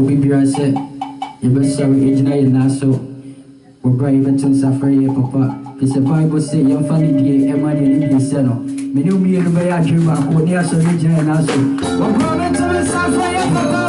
Obi Biase, Yabasari Ejina Naso, or brave to Safari Papa. It's a Bible say, young family, dear Emily in the Seno. Many me and the Bayaki back when they are so Ejina Naso. We're going to the Safari Papa.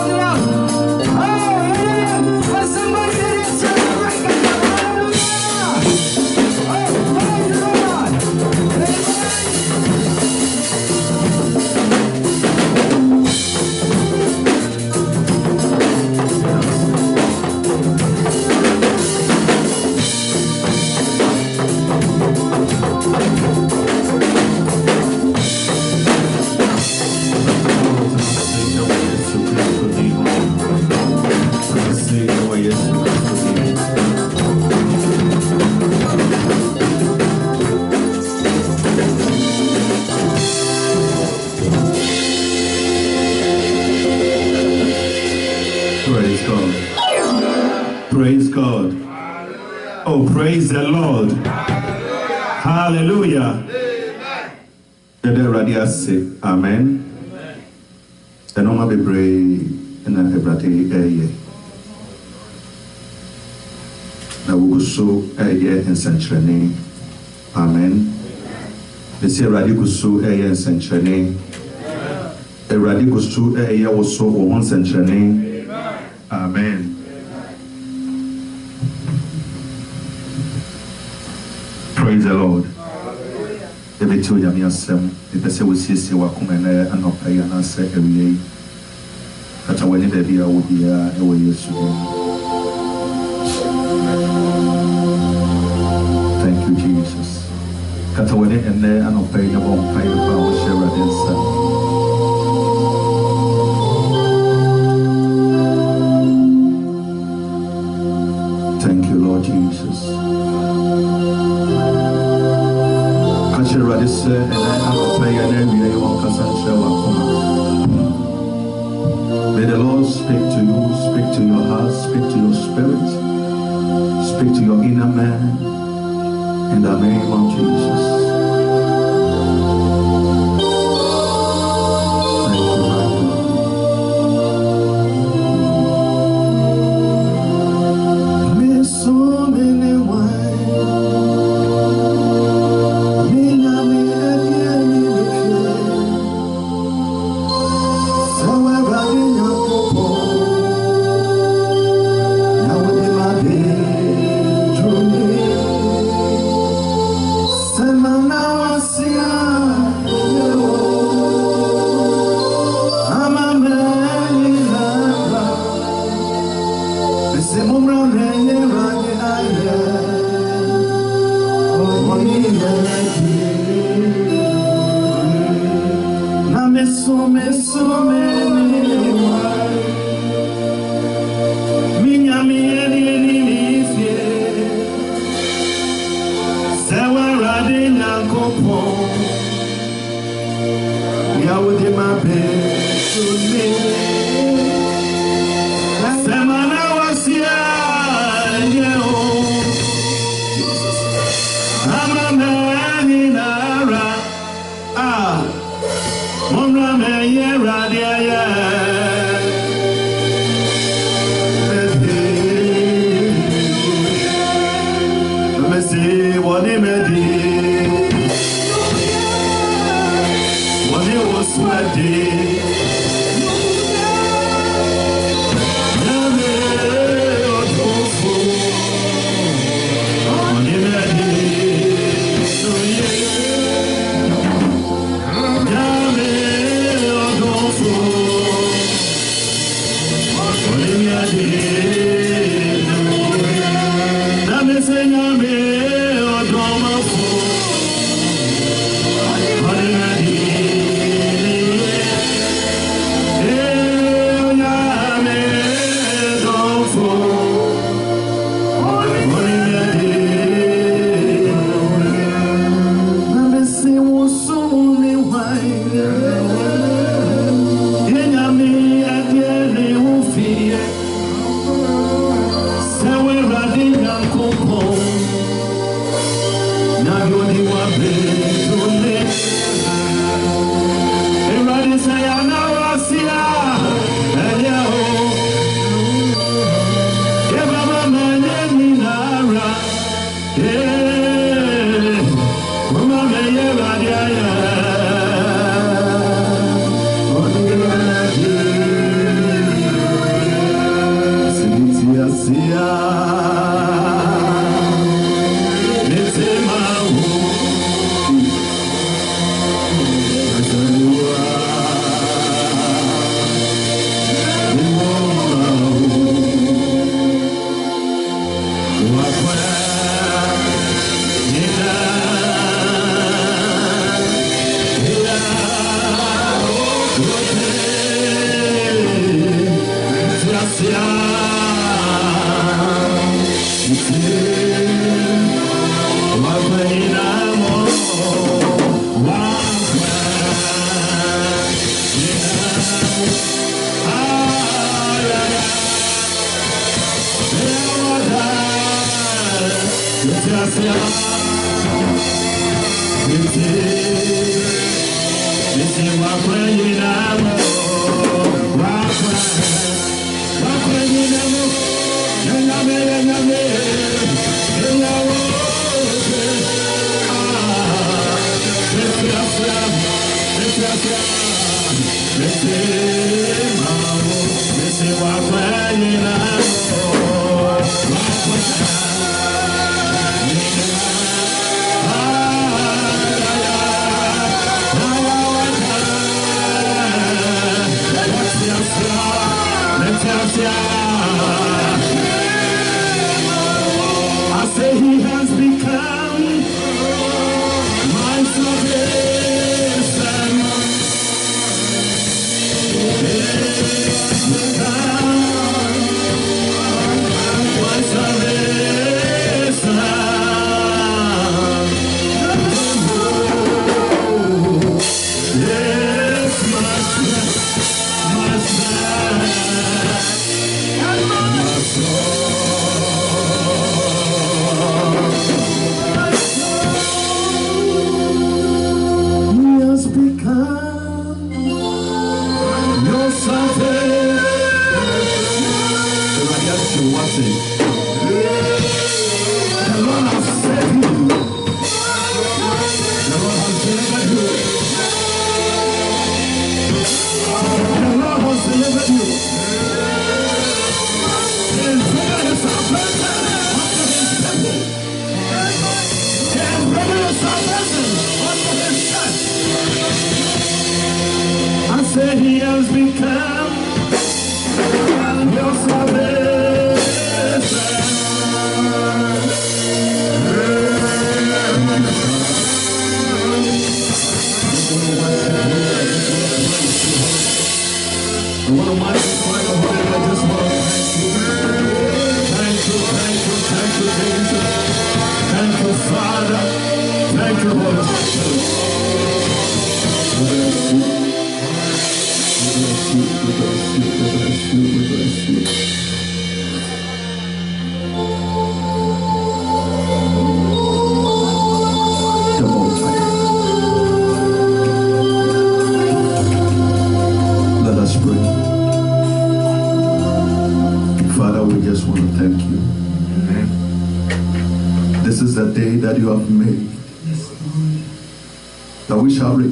Praise God. Oh, praise the Lord. Hallelujah. Amen. And I'm be brave and I'm brave. Now we go so in century. Amen. They say radical so in century. A radical so was so 1 century. Amen. Praise the Lord. Every two years, if I say we see what come and not pay and answer every day. That's when baby I would be away yesterday. Thank you, Jesus. That's when it and there and not pay the one pay the power share against them. Thank you, Lord Jesus. And I have a prayer and you want may the Lord speak to you, speak to your heart, speak to your spirit, speak to your inner man in the name of Jesus. Thank you, my God. Miss so many wine.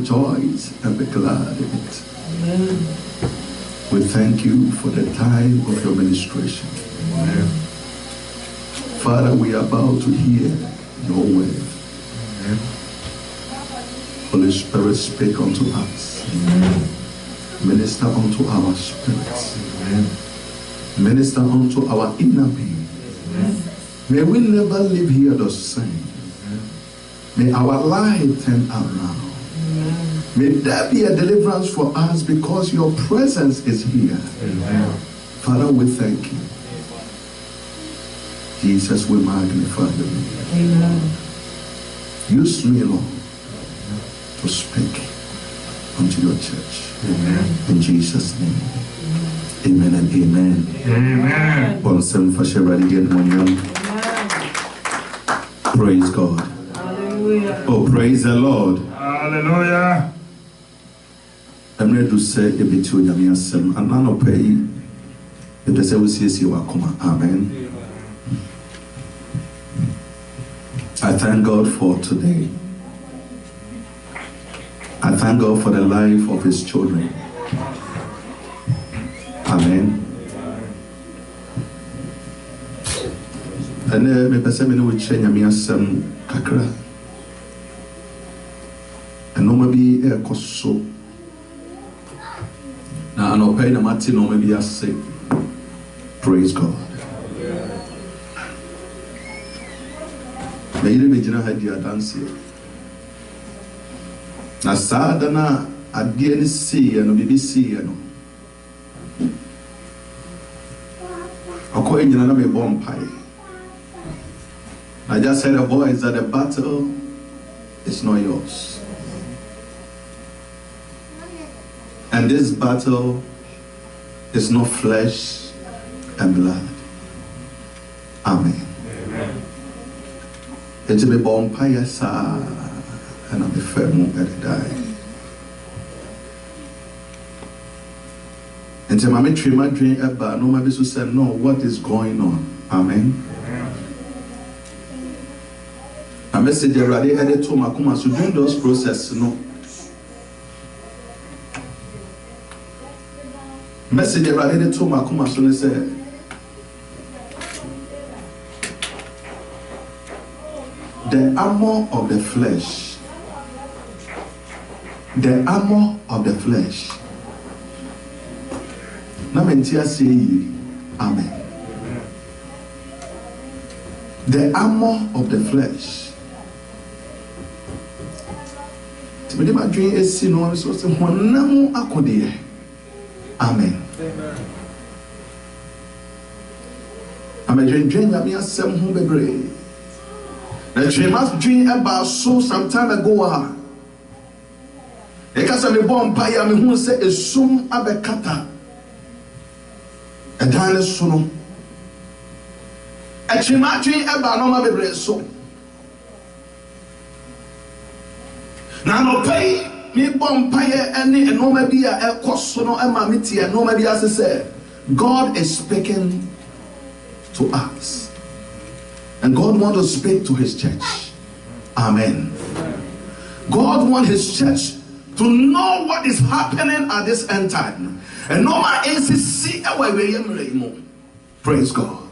Rejoice and be glad in it. Amen. We thank you for the time of your ministration. Amen. Father, we are about to hear your word. Amen. Holy Spirit, speak unto us. Amen. Minister unto our spirits. Amen. Minister unto our inner being. Amen. May we never live here the same. Amen. May our life turn around. May there be a deliverance for us because your presence is here. Amen. Father, we thank you. Jesus, we magnify you. Amen. Use me, Lord, to speak unto your church. Amen. In Jesus' name. Amen and amen. Amen. Praise God. Hallelujah. Oh, praise the Lord. Hallelujah. I'm ready to say a bit to Yamiasem and none of pay if the services you are coming. Amen. I thank God for today. I thank God for the life of his children. Amen. And me pese me no change me asem kakra. And no maybe e koso. Na anope na mati no maybe ase. Praise God. Me yire me jina ha dia dance. Na sada na adie ni si no bibi si no. Ako enyina na me bom pai. I just said, boys, that the battle is not yours. And this battle is not flesh and blood. Amen. It's a bomb fire, and I'm a firm at die. And so, my dream about no, my business said, no, what is going on? Amen. A message already headed to Makuma, so during those processes, no. Message already headed to Makuma, so they say, the armor of the flesh, the armor of the flesh. Namentia say, Amen. The armor of the flesh. But my dream is seen on so Amen. I'm a dream that me as some who be brave. The dream must dream about so some time ago. Because I'm a bomb pie, I'm who say a sum abekata. A tiny sono. A dream about no my baby so. Now no pay me bompire any and no maybe a cost no mamiti and no maybe as I said, God is speaking to us. And God wants to speak to his church. Amen. God wants his church to know what is happening at this end time. And no man is see away. Praise God.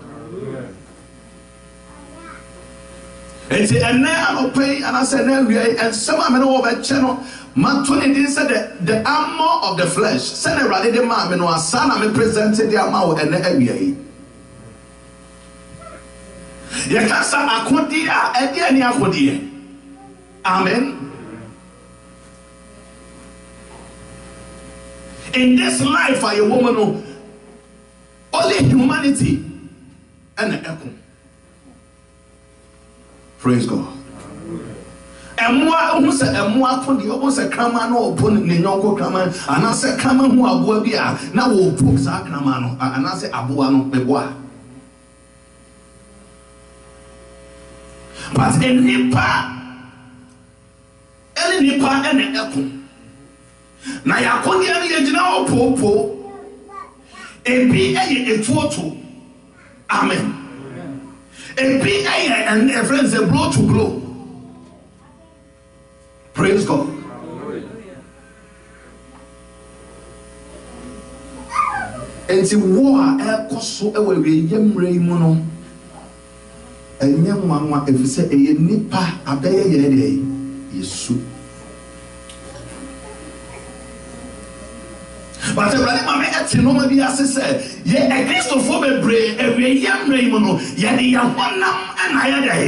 And now pay and I said and some men over channel man 20 said the armor of the flesh send a ready the man no asana me presented the armor and the area ya kasa akodi a ede ani akodi. Amen. In this life are a woman only humanity and the echo. Praise God. And who said, and what for the almost a craman or opponent, Ninoko Craman, and I said, Craman who are Buabia, now will books are Cramano, and I said, Abuano, Bebois. But in Nipa, any Nipa and an echo. Now, Yakoni and now Popo, a B.A. photo. Amen. A PA and a friends a blow to blow. Praise God. And the war air cost so away yam mono. And young mama if you say a nipa a day yesu. But the brother mama at no maybe as I said, ye a Christopher Bray, every young Raymond, yet the young one and I day.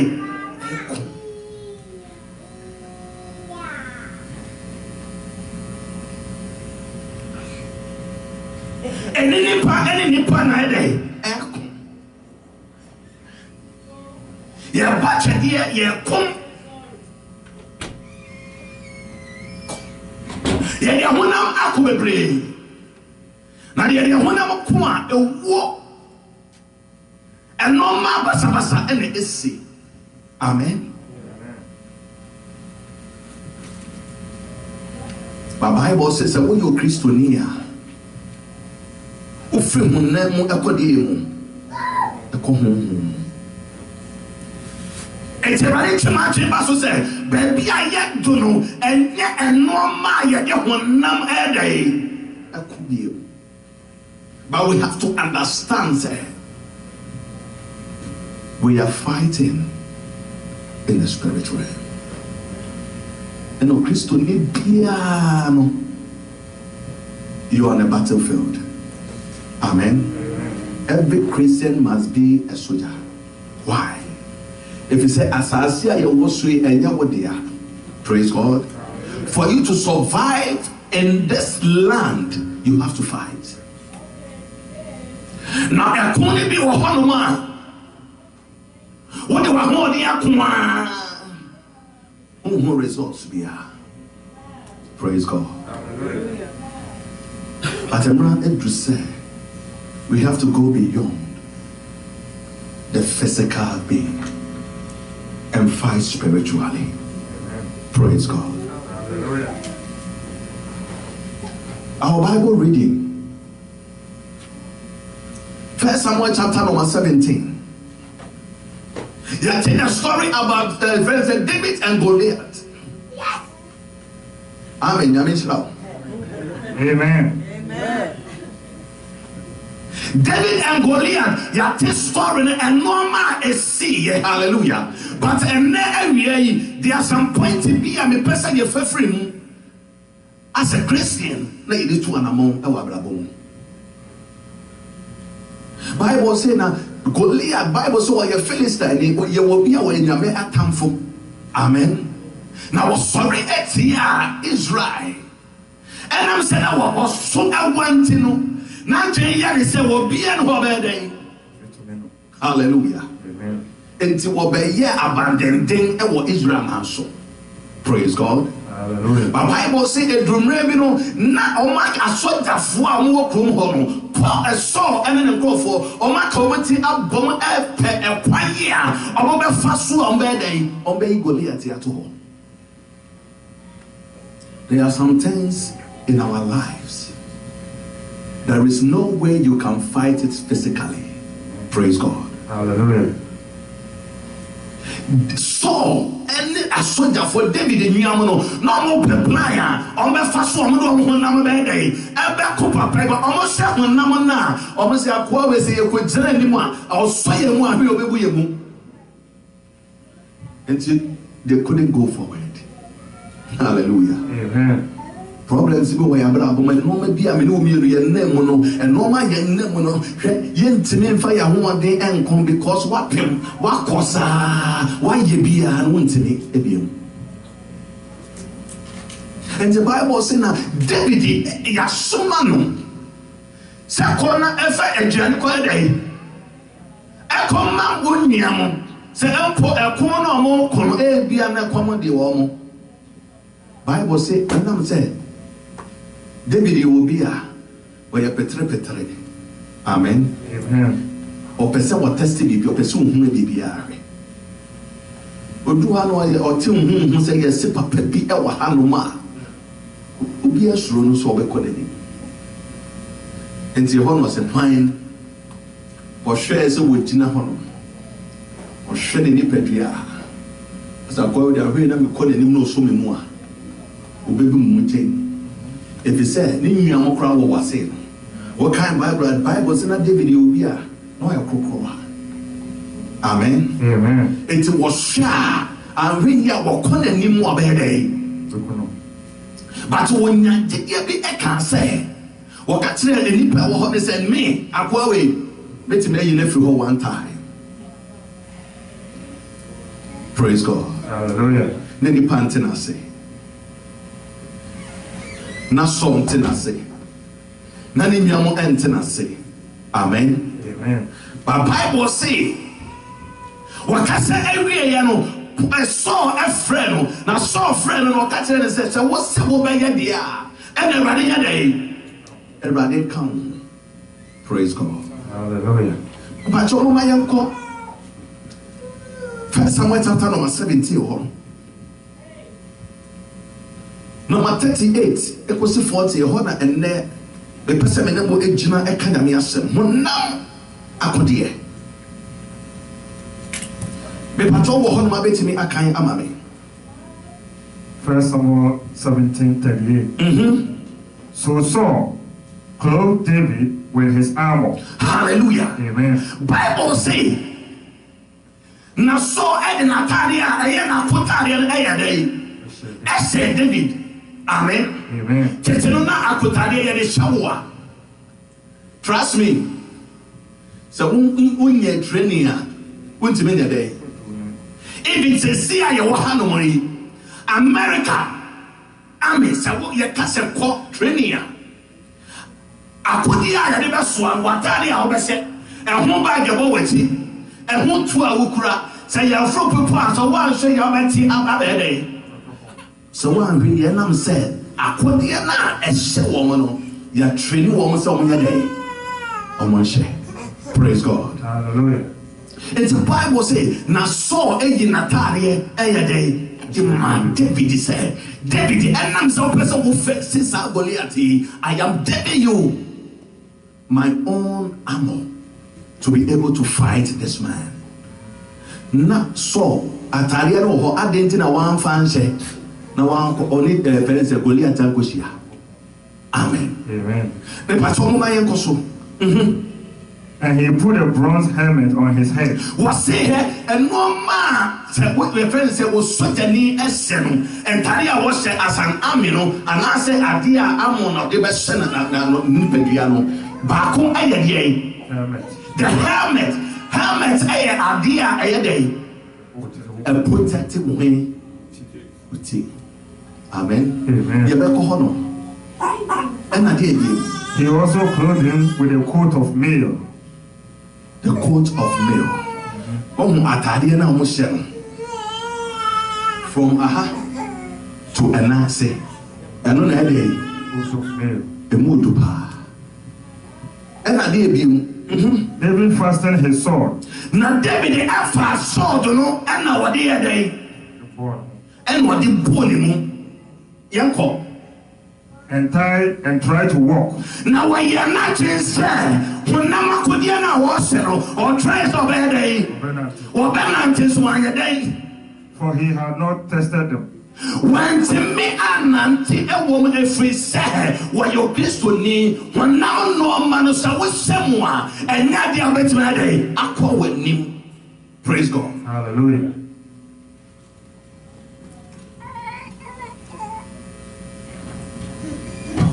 And any nipa and day. Yeah, batcha dear, yeah, come. Yeah, one I could bray. Now the one I'm a war and no ma basa and the see. Amen. But Bible says that when you Christonia, ufemu nemu akodiemu, ekohum. It's a very traumatic basso say, baby I yet do know and yet and no ma yet one nam a day. Akubiu. But we have to understand, We are fighting in the spirit realm. And no Christo ni piano. You are on a battlefield. Amen. Every Christian must be a soldier. Why? If you say Asasia you was and you praise God. For you to survive in this land, you have to fight. Now I can't be one man. What do I want to results be? Praise God. But I'm not to say we have to go beyond the physical being and fight spiritually. Praise God. Our Bible reading, 1 Samuel chapter number 17. You are telling a story about David and Goliath. Amen. Amen. David and Goliath, you are telling story and normal is see. Hallelujah. But there are some points in be a person you feel free as a Christian. Lady to an among our bravo. Bible say now Goliath, Bible so you Philistine, you will be away in your may atamfo. Amen. Now sorry it's here Israel. And I'm saying I was so I want to know. Now they say will be and day. Hallelujah. Amen. Until what be ye abandoning our Israel also. Praise God. Hallelujah. But Bible say a drum no na o ma asoja fo a mo krom ho no Paul a saw and then go for o ma ka wati abom e pe e kwaye a o be fa so o be den o be Goliath ato ho. There are some things in our lives. There is no way you can fight it physically. Praise God. Hallelujah. Saul and a soldier for David in Yamono, no more player, on the first one, number day, a back up, almost 7 Namana, almost a quarter say you could tell anyone, I'll say you one who will be until they couldn't go forward. Hallelujah. Amen. Problems go away, but no be a million name, and no my young name, yen fire one day and come because what him, what cosa, why ye be and won't me, and the Bible says now, David, Yasumano, Sakona, Efa, and Jan Quade, a command one yam, say, Uncle, a corner more, come, be an accommodate woman. Bible say, and I'm saying, David, you will be a where you petre. Amen. Amen. Or person what testing you, person who may be a or do I know or tell whom say yes, papa be our hanuma. Who be a shrun so be calling. And the horn was a pine or shares with dinner honor or shedding nippedia. As I go there, I'm calling him no so many more. If he said, Nini Amokra was saying, what kind of Bible is not David you be a no a crocodile. Amen. Amen. It was shy and we were calling him more day. But when you be a can say, what can say any power what they said me, I go away, let me you left for one time. Praise God. Hallelujah. Nini panting I say. Na something I say. Nani miamo enten I say. Amen. Amen. But Bible say, wakasa every no, I saw a friend. Na saw a friend no wakasa and said, so what's the woman dia? And everybody day. Everybody come. Praise God. Hallelujah. But you know my uncle. 1 Samuel chapter number 17. Number 38, equals 40, honor and there, the person in the Ejima Academy asem. Now, I could hear. The patrol will hold my bit to me. I can't amame. 1 Samuel 17:38. So Saul clothed David with his armor. Hallelujah. Amen. Bible say, na so e na tare a e na akotare e ya dai ese David amen teteno na akotare ye de shawo trust me so unye training a untime nya dai even say see ya wo hanom yi America amen so ye kase ko training a akodi a ya de be so an watare a wo be se ehun ba gebo wati ehun tu a wukura say ya fro people so one say ya meti ababede so one we ya nam say akodi na ehye wo mo no ya train wo mo say wo nya dey o mo hye praise God hallelujah. it's the Bible say na so eyi natare eya dey the man David said David enam so person who faces Goliath I am giving you my own armor to be able to fight this man. Na so atare no ho adenti na wan fanche na wan oni reference Goliath ankoshia. Amen. Amen. Me pato mo mayen koso. And he put a bronze helmet on his head. Was say and no man say what reference was sojani eseno entare a wo say as an army no and I say adia amon no de be sena na nipadua no ba ko ayede Helmet. the helmet aye adia aye dey a protective way uti amen ye be ko hono and adia He also clothed him with a coat of mail. the coat of mail atade na mo hye no from aha to anase eno na dey Coat of mail. emudu pa and adia bi David fastened his sword. na David afa sword no na wode ye dey and wode boni mu yanko And tried to walk. na wa ya na chense wonam akodia na wo se no or try so be dey wo benante so anya dey For he had not tested them. when me ananti ewom efri se wo yo Kristo ni wonam no manu sa wo semu a enya dia betima dey akọ wanim praise God Hallelujah.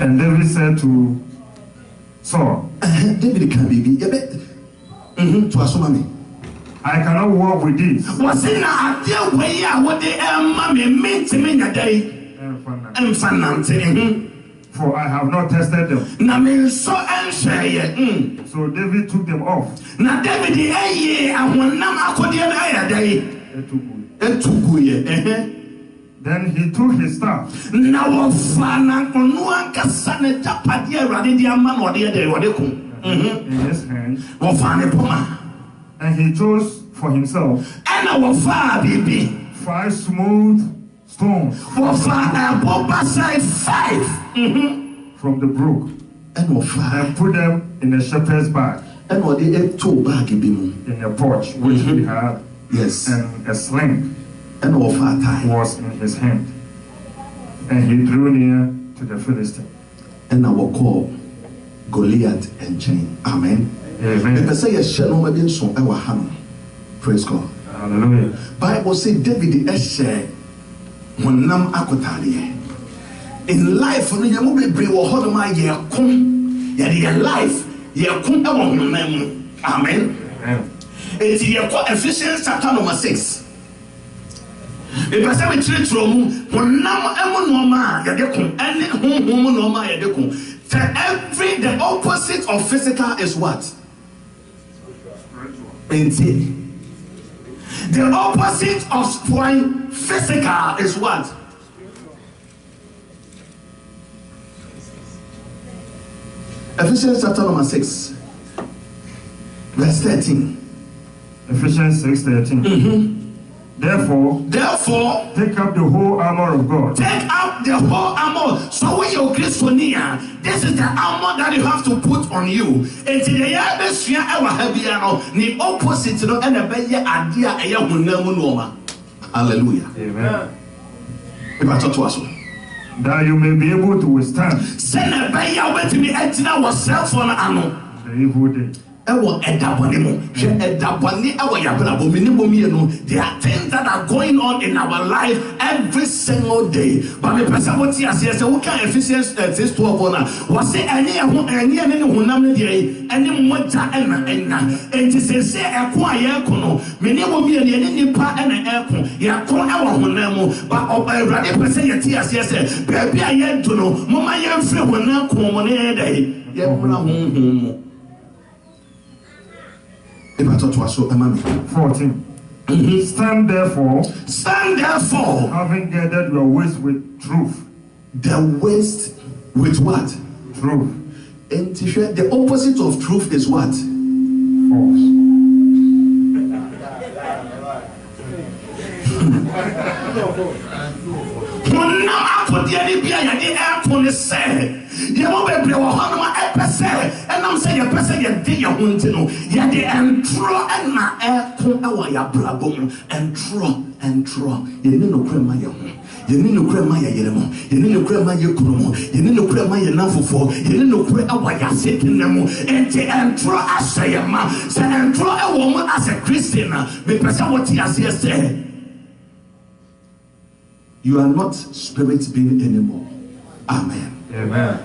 And David said to Saul, David can be a bit to assume me. I cannot walk with this. Was in a dear way what they mammy meant to me a day and fanante. For I have not tested them. Na me so answer So David took them off. na David ye and when nam akodia na day etugu ye Then he took his staff na wo fa na onu ankasa ne tapade awade dia ma no de dey wode ko in his hand, wo fa ne poma and he chose for himself ana wo fa bibi 5 smooth stones wo fa boba side 5 from the brook, and wo fa and put them in a shepherd's bag and wo de eto bag bi mu in a pouch which he had, yes and a sling and wo fa tie was in his hand. And he drew near to the Philistine. and wo call Goliath and chain amen. Amen. Say yes no ma bi so e wa ha no praise God. Hallelujah. Bible say David share wonam akotare in life no ye mo bebre wo ho no ma ye kon ye de life ye kon e wo honam mu amen. It's ye ko Ephesians chapter number 6 e pese me tire mu wonam emu no ma ye de kon ene honhom no ma ye de kon. The opposite of physical is what? Spiritual. The opposite of physical is what? Ephesians chapter number 6 verse 13. Ephesians 6:13. Therefore, take up the whole armor of God. Take up the whole armor. So when you're Christonia, this is the armor that you have to put on you. And the opposite no and a idea hallelujah. Amen. That you may be able to withstand Send a baby with me at our cell phone. the evil day. Ewo edabonimo, she edaboni ewo yabrabo minimum yenu. There are things that are going on in our life every single day. But the person what he says, who can Ephesians 6:12 on? Was say any hunam dey any moja enna. And to say ekwa ye kono, minimum yenu nipa enna ekon. Ya kon ewo hunam, but obawrade person ye ti ase say, baby aye do no, mama ye free hunam kon mo ne dey. Ye mura hum. 14. Stand therefore, having gathered your waist with truth. The waist with what? Truth. And the opposite of truth is what? False. You won't be able to and I'm saying your person you did your own to know. Yeah, the entro and my air come our ya brabum and draw. You need no crema ya. You need no crema ya yeremo. You need no crema ya kurumo. You need no crema ya nafufo. You need no crema our ya sitting nemo. And the entro as say ma. Say entro a woman as a Christian. Me person what he has said. You are not spirit being anymore. Amen. Amen.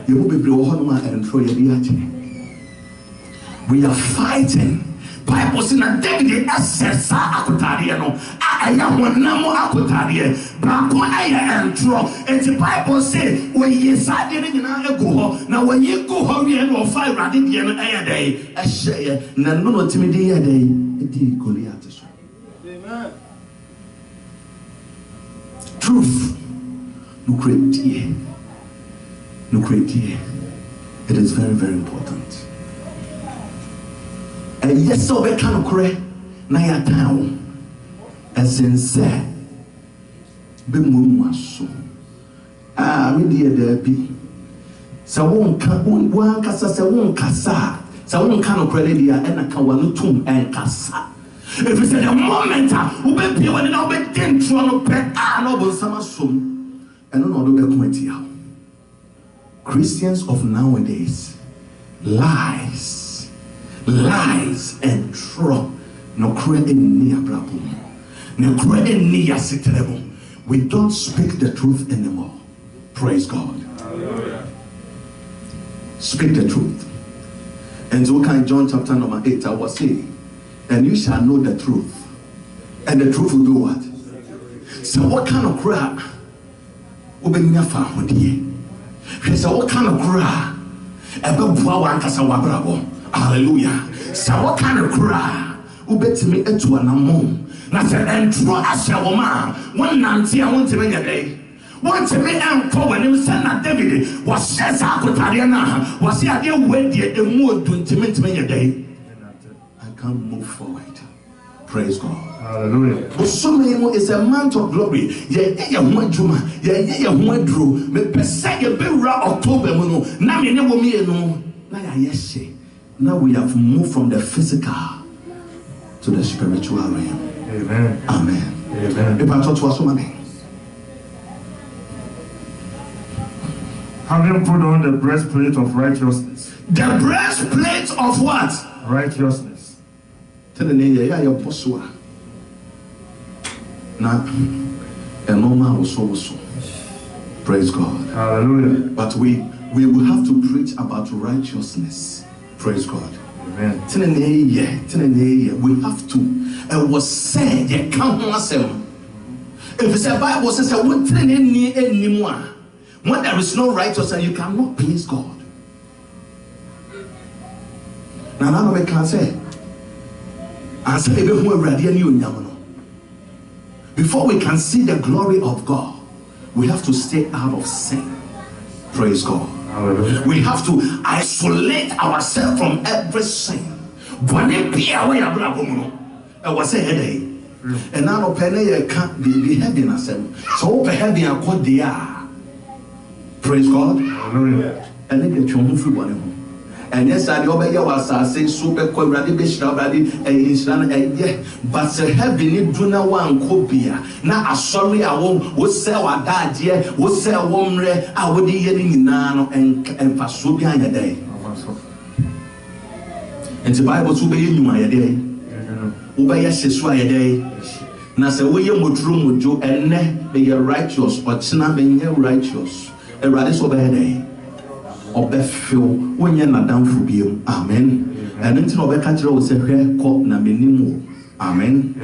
We are fighting. Bible says that David assess akutariye no. Aya honamo akutariye. Bako aya entro. And the Bible says when you sadi ni na ego ho. Na when you go ho we no fire radi die no aya dey. Ehye na no timidi ya dey. Edi Goliath so. Amen. Truth. No create. It is very, very important. And yes, so we can correct na ya town. As sincere. Be mumaso. Me dear Debbie. So one kasa se one kasa. So one kind of credit dia and a kawanutum and kasa. If you say the moment we be when now be dentro no pet no bon sama sum. And no do be comedy. Christians of nowadays, lies and trouble. No credit near brabum. No credit near sitrebo. We don't speak the truth anymore. Praise God. Hallelujah. Speak the truth. And so can John chapter number 8 I was saying, and you shall know the truth. And the truth will do what? So what kind of crap will be near found here? So what kind of cry? Hallelujah. So what kind of cry? Ubet me into an among. Now said and draw as a woman. 190 I want to make a day. Want to make and call when you send that David was says Akutariana was the idea when the mood to intimate me a day. I can't move forward. Praise God. Hallelujah. Osumemo is a month of glory. Ye juma. Ye drew. Me pesa ye be October no. Na me ne wo me no. Na ya yeshe. Now we have moved from the physical to the spiritual realm. Amen. Amen. Amen. Having put on the breastplate of righteousness. The breastplate of what? Righteousness. Now, a normal also. Praise God. Hallelujah. But we will have to preach about righteousness. Praise God. Amen. We have to. It was said, you can't answer. If it's a Bible says, when there is no righteousness, you cannot please God. Now, I can say, before we can see the glory of God, we have to stay out of sin. Praise God. Hallelujah. We have to isolate ourselves from every sin. I was a headache. And now penny can't be heavy in us. So heavy and what they are. Praise God. Hallelujah. And then get your own. And yes, I obey was say super quadratic bishop already but heavy need do na one copia. Now sorry I won't sell a dad here, will sell one re I would be getting nano and for so behind the day. And the Bible to be in my day. Ubaya Sesua day. Nasa we mutrum mujo ene be righteous or tina be righteous. A radish of a day. Or befil when you're not down for you. Amen. And until the country will say, call na minimum. Amen.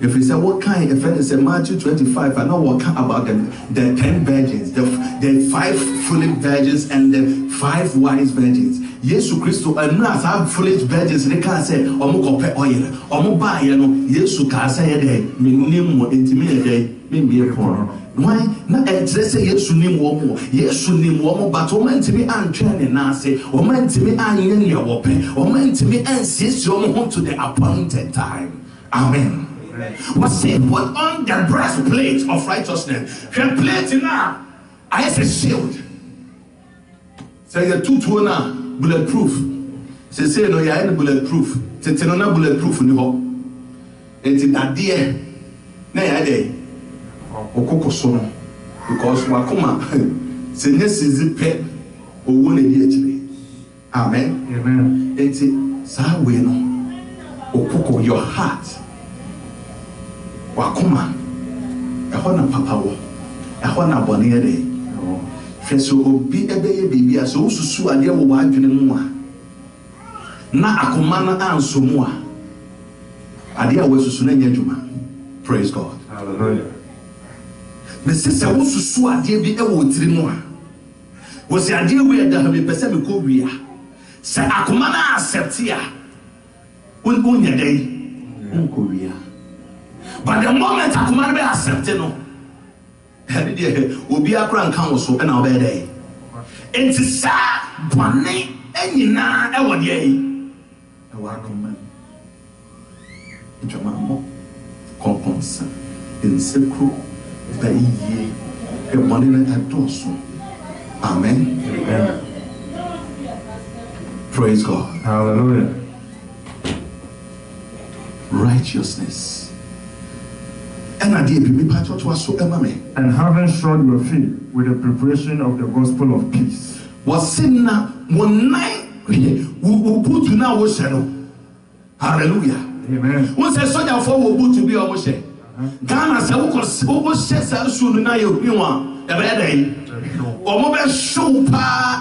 If we say what kind, if it is a Matthew 25, I know what kind about the 10 virgins, the 5 foolish virgins and the 5 wise virgins. Yesu Christo and not have foolish virgins. They can't say, Omo kope oil, Omo buy, Yesu can say a day, minimum intimate day, maybe a corner. Why not interest Yesu nim womo, Yesu nim womo, but woman to me and training nase, woman to me and yen your woman, woman to me and sis your home to the appointed time. Amen. What say put on the breastplate of righteousness. The plate now, I have a shield. Say the two now bulletproof. Say no, you are bulletproof. Say no, not bulletproof in the hole. It's that dear. Nay, I day. Okoko sono. Because wakuma. Say yes is the pet. Or one immediately. Amen. Amen. It's Sawe no. Okoko your heart. Wakuma, ehona papa wo, ehona boni ede. Feso obi ebeye bibi aso ususu ade wo wadwene mu a. Na akoma na anso mu a. Ade a wesusu na nya dwuma. Praise God. Hallelujah. Me sese ususu ade bi e wo tiri mu a. Wo se ade we da ha me pese me ko wi a. Se akoma na accept a. Unya dai. Unko wi a. But the moment I command be accepted, no. Obi akra nkan wo so na obey dey. Enti sa bone enyina e wo dey. E wa akoma. Ntoma mo konkonsa. Insekru bayi e bone na adoso. Amen. Amen. Praise God. Hallelujah. Righteousness. And having shod your feet with the preparation of the gospel of peace. Hallelujah. Amen. Once a soldier for will boot to be almost Ghana said,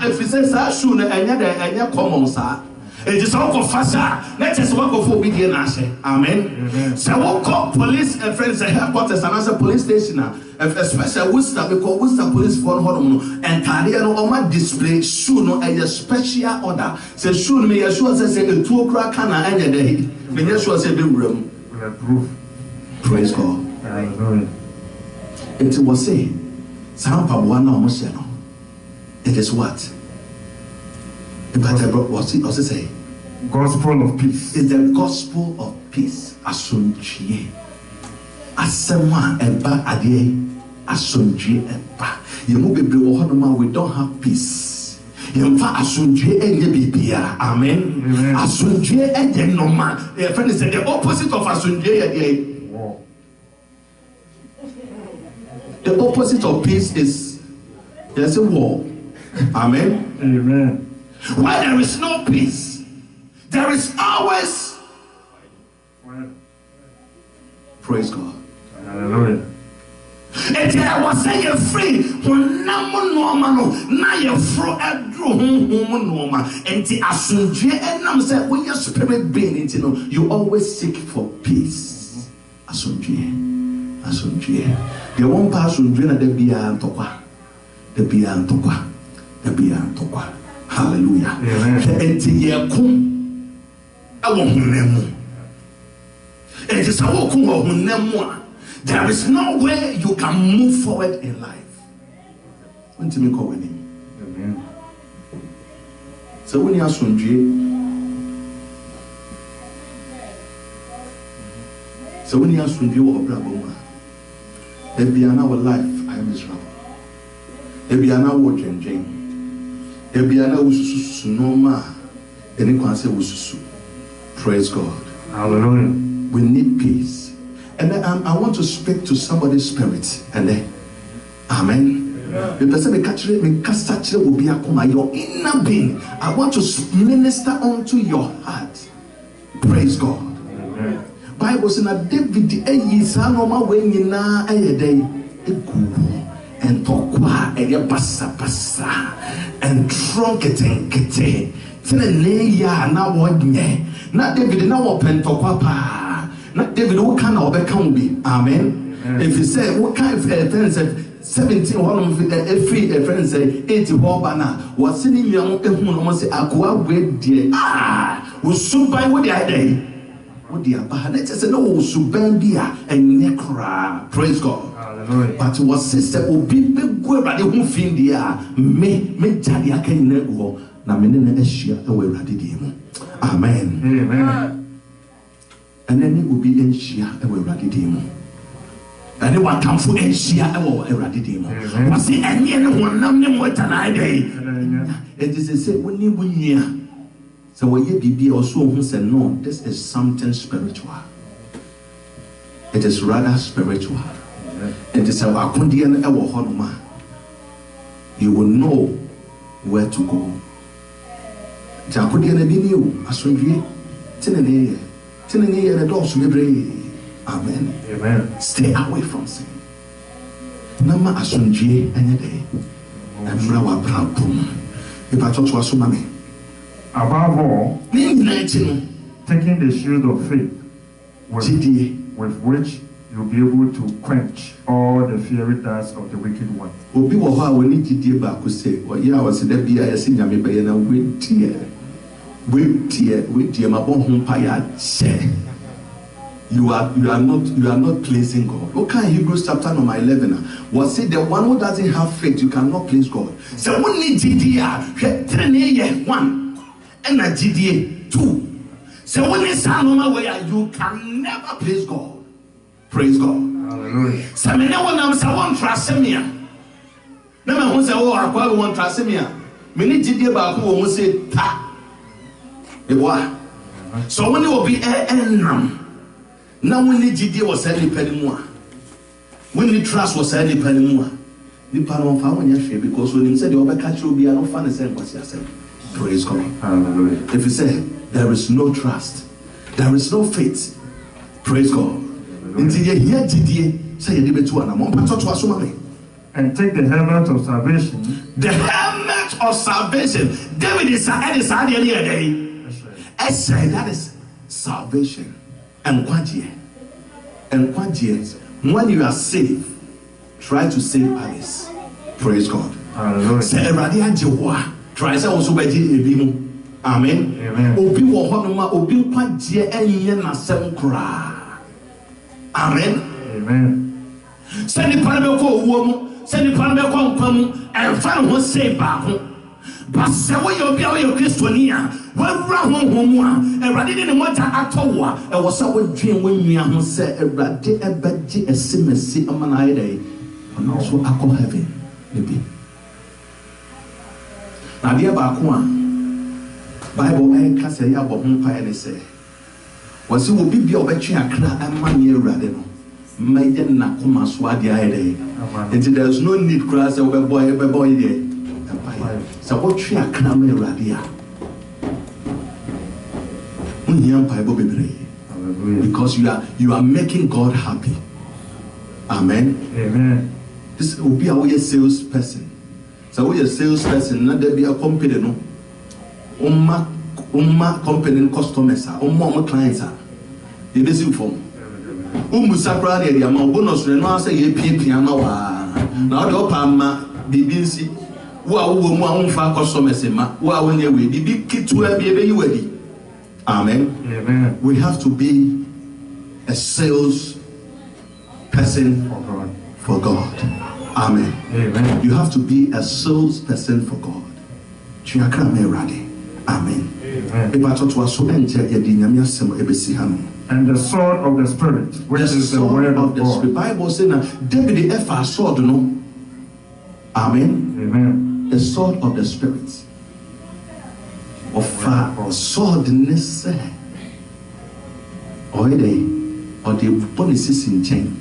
if he says, I should and your common sir. It is all of faster. Let us work for obedience. Amen. So what call police and friends the headquarters and as a police station, especially Worcester because Worcester police for hormone and Taliano on my display soon a special order. Say soon me Yeshua says a 2 o'clock can end the day. When Yeshua said the room. Praise God. It was say Sampa one almost. It is what? What's it say? Gospel of peace. It's the gospel of peace. Asunchie. Asema eba adie. Asunchie eba. Yemu bebre ohodoma we don't have peace. Yemfa asunchie enye bibia. Amen. Asunchie enye normal. The friend said the opposite of asunchie. The opposite of peace is there's a war. Amen. Amen. Where there is no peace, there is always. Praise God. Hallelujah. And I was saying free when no normal, now you're through a normal, and the asunje and I'm saying when your spirit being, you always seek for peace. Asunje. The one person doing the beyond tokwa, the beyond tokwa, the beyond tokwa. Hallelujah. Enti yekum awo hunemu. Enti sawo kun wo hunemu. There is no way you can move forward in life. Enti me ko wani. Amen. So when you asunje. So when you asunje wo obraboma. Ebiana our life I am miserable. Ebiana wo dwenjen. Ebiana ususu normal. Anyone say ususu. Praise God. Hallelujah. We need peace. And then I want to speak to somebody's spirit. And then, amen. The person may catch it, may cast it will be your inner being. I want to minister onto your heart. Praise God. Bible says that David is normal when you na and talkwa basa and trunkete ya na wodnye na David na open talkwa pa na David wo kan na obeka bi. Amen. If you say what kind of friends 17 one of every friends say 80 bana was sending you ehun no say akwa we die wo suban wo dey dey wo dey aba na say no wo suban bia enye kra. Praise God. Hallelujah. But was sister obi be go Awurade ho fin dia me jade aka nyina go na me ne ehia e wo Awurade di mu. Amen. Amen. And then obi ehia e wo Awurade di mu. And what come for Asia or Eradidimo. I see any one number what an idea. It is a say when you win here. So when you be also who said no, this is something spiritual. It is rather spiritual. It is our condition our honor. You will know where to go. Jacodian Abinu, as we Tinene, the doors to be. Amen. Amen. Stay away from sin. Nama asunje anyade. Emra wa brapum. Ipa chocho asumame. Above all, taking the shield of faith, with which you'll be able to quench all the fiery darts of the wicked one. Obi wo ha woni jidie ba ko se, o ya wo se da bia ya se nyame be na wetie mabon ho pa ya che. You are not pleasing God. Okay, Hebrews chapter number 11. Was say the one who doesn't have faith, you cannot please God. So we need GDA 1 and a GDA 2. So when it's where you can never please God. Praise God. Hallelujah. So me now when I'm someone trust me. Now me say oh I want trust me. Me need GDA ba ko won say ta. So when you will be now when the GD was any penny more, when the trust was any penny more, the panel found your share because when he said the other catch will be an orphan, and what he said. Praise God. Hallelujah. If you say there is no trust, there is no faith, praise God. Until you hear GD say you to an amount and take the helmet of salvation. The helmet of salvation. David is at his day. I say that is salvation. And when you are saved, try to save others. Praise God. Say try to also be Amen. Amen. Obi wo honoma obi kwagye enye na sem kra. Amen. Amen. Send the parable ko wo mu, send the parable ko nkwa mu, and fan ho save ba ho. But say we obi a we Christiania. Wawura honhom a Awurade de ne moja atɔwa ɛwɔ sɛ wodwen wonua ho sɛ Awurade ɛbɛgye esimesi amana ayɛ ɔno so akɔ heaven maybe na deɛ baako a Bible ɛka sɛ yɛ abɔ ho mpaeɛ ne sɛ wɔsi wo bibia ɔbɛtwe akra ɛma ne Awurade no mmɛyɛ na koma so ade ayɛ nti there is no need kra sɛ wobɛbɔ yɛ sɛ wotwe akra ma Awurade a because you are making God happy. Amen. Amen. This will be a sales person. So we a sales person, not there be a company no. Umma company customers are clients are. You listen from. Sakra area ma bonus no say ye piano wa. Now the opama BBC wo mu amfa customers ma wo awonye we bibi kitu e be you ready. Amen. Amen. We have to be a sales person for God. Amen. Amen. You have to be a sales person for God. Amen. Amen. And the sword of the Spirit, which is the word of God. The Bible says that David the sword, no? Amen. Amen. The sword of the Spirit. Of sword nesse or the policies in chain.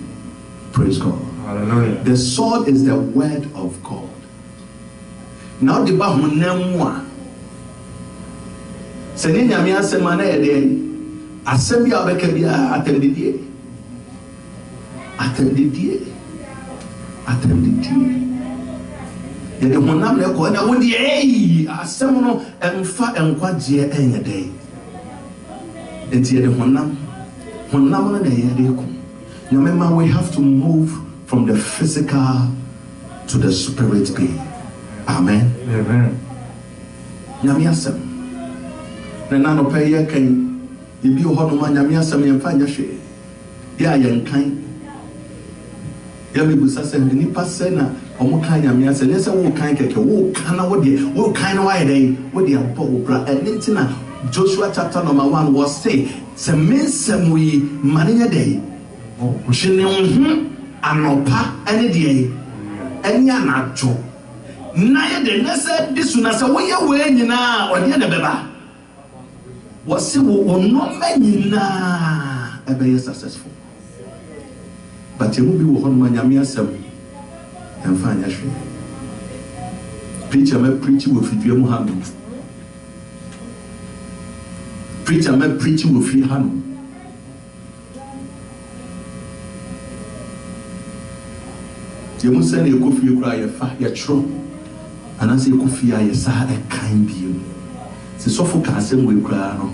Praise God. Hallelujah. The sword is the word of God. Now the Bahunemwa Senina Semana asɛm bi a wobɛka biara atɛmdidie yɛde honam na ɛkɔ na wodeɛ ɛyi asɛm no ɛmfa nkwagyeɛ ɛnyɛ dɛn enti yɛde honam no na yɛde kɔ nyamema we have to move from the physical to the spirit being. Amen. Nyame asɛm na nanɔpɛ yɛ kan ebi wɔ hɔ no ma nyame asɛm yɛmfa nyɛ hwee yɛ a yɛnkan yɛmebusa sɛ nnipa sɛ na ɔmo kan nyame asɛm nyɛ sɛ wokan kɛkɛ wokan na wokan na woayɛ dɛn wode abɔ wo bra ɛne nti na Joshua chapter number 1 was say sɛ mensɛm yi ma ne nyɛ dɛn hwene wo ho anɔpa ɛne deɛ ɛne anadwo na yɛde ne sɛ de so na sɛ woyɛ wei nyinaa ɔdeɛ na bɛba wɔse wo nɔma nyinaa ɛbɛyɛ successful but ɛmu bi wɔ hɔ noma nyame asɛm ɛmfa anyɛ hwee preacher mɛ preach wɔ fidua mu ha no preacher mɛ preach wɔ fie ha no yɛmu sɛ na yɛkɔ fie koraa yɛfa yɛtwerɛ anaasɛ yɛkɔ fie a yɛ saa ɛkan bio sɛ sɔfo ka asɛm wei koraa no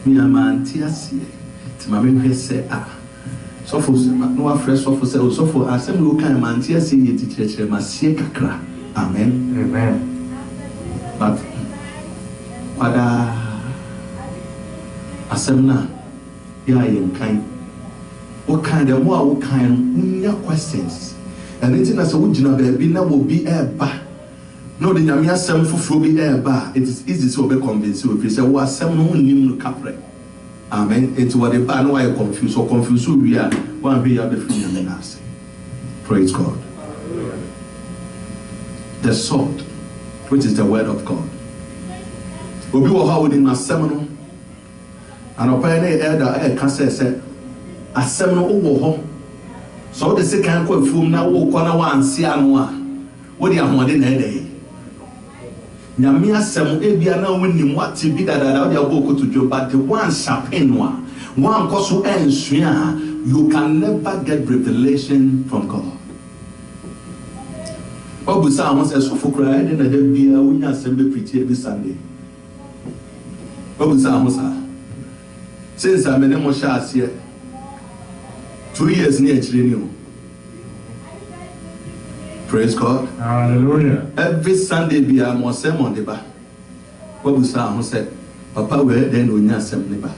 meamante aseɛ nti ma menhwɛ sɛ sɔfo na wafrɛ sɔfo sɛ sɔfo asɛm wei wokan mante aseɛ yɛ tikyerɛkyerɛ maseɛ kakra amen but kwadaa asɛm no a yɛ a yɛnkan wokan dɛ mo a wokan no wonya questions ɛno nti na sɛ wogyina baabi na wɔbi ɛɛba na ɔde nyame asɛm foforɔ bi ɛɛba it is easy sɛ wɔbɛconvince wo firi sɛ wo asɛm no wonnim no kaprɛ amen nti wɔde ba na woayɛ confuse ɔconfuse wo wie a woanhwɛ yɛ abɛfiri nyame no ase praise God the sword which is the word of God obi wɔ hɔ a wonim asɛm no anɔpɛ ne ɛda ɛɛka sɛ asɛm no wowɔ hɔ so wode sekan kɔ afuom na wokɔ na woanse ano a wode ahoɔden na ɛda yi nyame asɛm ebia na wonim wate bi dadada wode abɔ kotodwo but woanhyɛpen no a woankɔ so ansua a you can never get revelation from God wabusa ho sɛ sɔfo koraa ɛde na da biara wonya asɛm bɛpriti every Sunday wabusa ho saa since I mene mo hyɛ aseɛ 2 years near Chileno. Praise God. Hallelujah. Every Sunday be a more sermon deba. What we saw said, Papa will then do not assembly ba.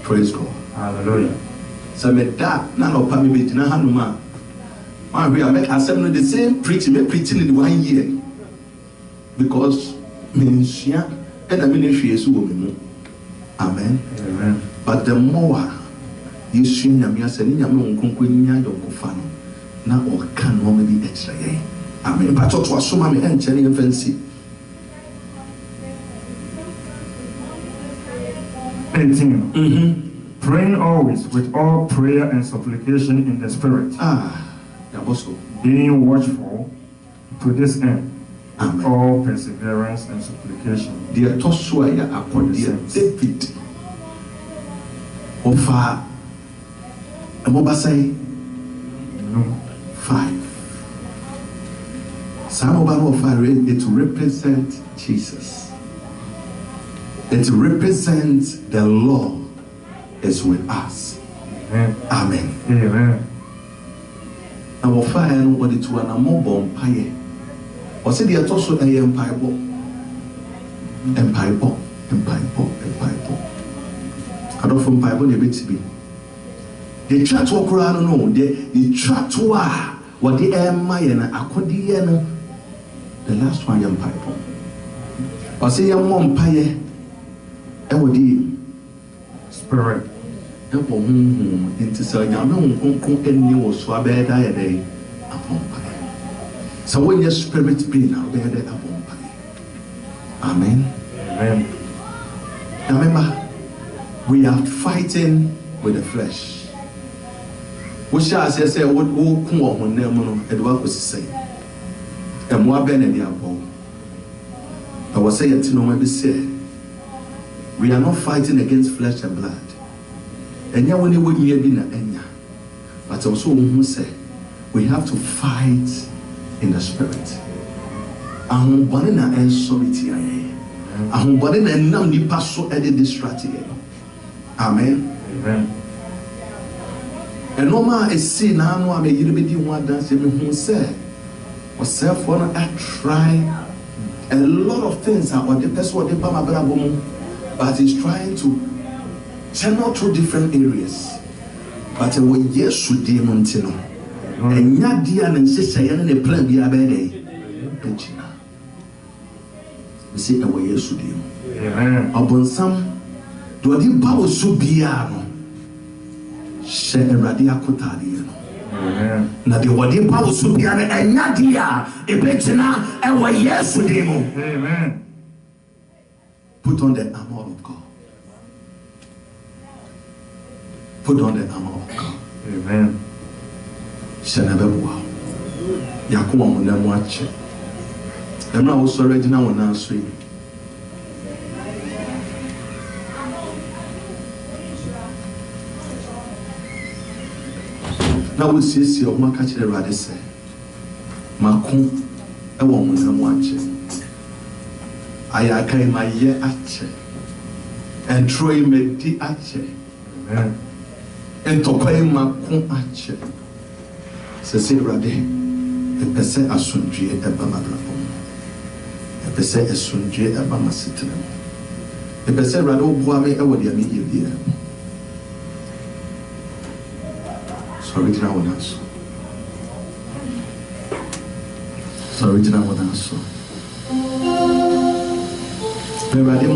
Praise God. Hallelujah. So me that none of Pami bit na hanuma. Why we are make assembly the same preaching, me preaching in 1 year. Because ministry and the ministry is woman. Amen. Amen. But the more you see nyame asɛne nyame wo nkonko nya yɔnkofa no na ɔka no maybe extra yɛn amen but to asoma me ɛnkyɛ ne yɛmfansi 18 praying always with all prayer and supplication in the spirit yabosko being watchful to this end amen all perseverance and supplication deɛ ɛtɔ so a yɛ akɔdeɛ David ɔfa Mobasai 5. Some of our fire it represents Jesus. It represents the Lord is with us. Amen. Amen. Our fire and what it was a mobile empire. Or say the atoso a empire. I don't from Bible a bit to be. The chat walk around no, the chat what the Maya Akodiana, the last one young pipe. Or say young one pie, and what the spirit. Into saying, I know and you was so bad I day upon pie. So when your spirit be now there upon pie. Amen. Amen. Now remember, we are fighting with the flesh. Which I say, what will come on them and what was say? And more than the apple. I was saying to know maybe say, We are not fighting against flesh and blood. Enya woni wo yie bi na enya. But also who say we have to fight in the spirit. Ahombone na ensority aye. Ahombone na nam nipa so e de distract ye. Amen. Amen. And normal is see na no am yire be di ho adanse me hu say yourself wanna try a lot of things are on the person what the bama brabo, but he's trying to channel through different areas. But when yes should demon tino and yadia and sister and the plan be a bede engina. We see a way yes should demon. Upon some do the power so biano share a radia cotadiano. Na the wadi power so biano and yadia a betina and way yes should demon. Amen. Put on the armor of God. Put on the armor of God. Amen. Shanabwa. Yakuma Munamuache. I'm not also ready now on our street. Now we see your Makachi Radise. Makum, a woman Munamuache. Ayakai my ye ache. And Troy made the ache. Amen. And tokwai makon ache se se rade e pese asundue e ba mabrabom e pese asundue e ba masetrem e pese rade oboa me e wode ame yebia so original one aso be rade mo